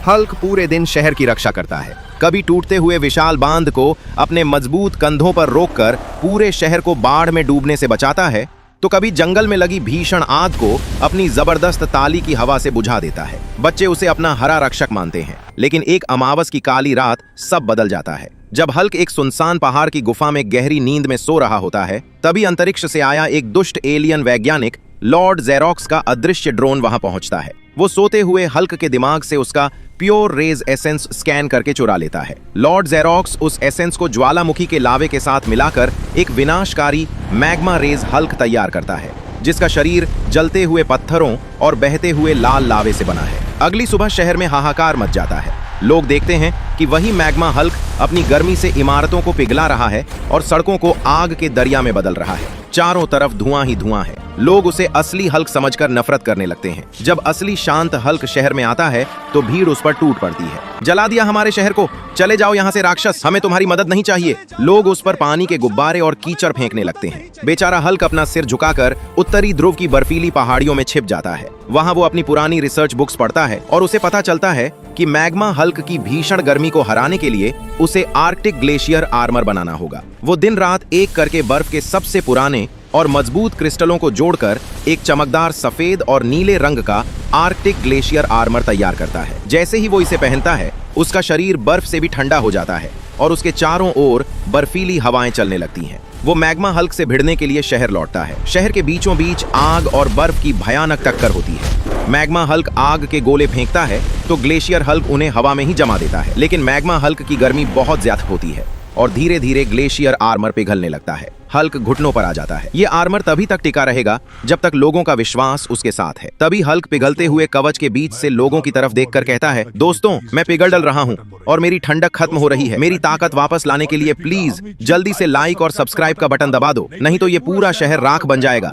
Hulk पूरे दिन शहर की रक्षा करता है, कभी टूटते हुए विशाल बांध को अपने मजबूत कंधों पर रोककर पूरे शहर को बाढ़ में डूबने से बचाता है, तो कभी जंगल में लगी भीषण आग को अपनी जबरदस्त ताली की हवा से बुझा देता है। बच्चे उसे अपना हरा रक्षक मानते हैं, लेकिन एक अमावस की काली रात सब बदल जाता है। जब हल्क एक सुनसान पहाड़ की गुफा में गहरी नींद में सो रहा होता है, तभी अंतरिक्ष से आया एक दुष्ट एलियन वैज्ञानिक लॉर्ड जेरोक्स का अदृश्य ड्रोन वहां पहुंचता है। वो सोते हुए हल्क के दिमाग से उसका प्योर रेज एसेंस स्कैन करके चुरा लेता है। लॉर्ड जेरोक्स उस एसेंस को ज्वालामुखी के लावे के साथ मिलाकर एक विनाशकारी मैग्मा रेज हल्क तैयार करता है, जिसका शरीर जलते हुए पत्थरों और बहते हुए लाल लावे से बना है। अगली सुबह शहर में हाहाकार मच जाता है। लोग देखते हैं कि वही मैग्मा हल्क अपनी गर्मी से इमारतों को पिघला रहा है और सड़कों को आग के दरिया में बदल रहा है। चारों तरफ धुआं ही धुआं है। लोग उसे असली हल्क समझकर नफरत करने लगते हैं। जब असली शांत हल्क शहर में आता है तो भीड़ उस पर टूट पड़ती है। जला दिया हमारे शहर को, चले जाओ यहाँ से राक्षस, हमें तुम्हारी मदद नहीं चाहिए। लोग उस पर पानी के गुब्बारे और कीचड़ फेंकने लगते हैं। बेचारा हल्क अपना सिर झुकाकर उत्तरी ध्रुव की बर्फीली पहाड़ियों में छिप जाता है। वहाँ वो अपनी पुरानी रिसर्च बुक्स पढ़ता है और उसे पता चलता है कि मैग्मा हल्क की भीषण गर्मी को हराने के लिए उसे आर्कटिक ग्लेशियर आर्मर बनाना होगा। वो दिन रात एक करके बर्फ के सबसे पुराने और मजबूत क्रिस्टलों को जोड़कर एक चमकदार सफेद और नीले रंग का आर्कटिक ग्लेशियर आर्मर तैयार करता है। जैसे ही वो इसे पहनता है, उसका शरीर बर्फ से भी ठंडा हो जाता है और उसके चारों ओर बर्फीली हवाएं चलने लगती हैं। वो मैग्मा हल्क से भिड़ने के लिए शहर लौटता है। शहर के बीचों बीच आग और बर्फ की भयानक टक्कर होती है। मैग्मा हल्क आग के गोले फेंकता है तो ग्लेशियर हल्क उन्हें हवा में ही जमा देता है, लेकिन मैग्मा हल्क की गर्मी बहुत ज्यादा होती है और धीरे धीरे ग्लेशियर आर्मर पिघलने लगता है। हल्क घुटनों पर आ जाता है। ये आर्मर तभी तक टिका रहेगा जब तक लोगों का विश्वास उसके साथ है। तभी हल्क पिघलते हुए कवच के बीच से लोगों की तरफ देखकर कहता है, दोस्तों, मैं पिघल डल रहा हूँ और मेरी ठंडक खत्म हो रही है। मेरी ताकत वापस लाने के लिए प्लीज जल्दी से लाइक और सब्सक्राइब का बटन दबा दो, नहीं तो ये पूरा शहर राख बन जाएगा।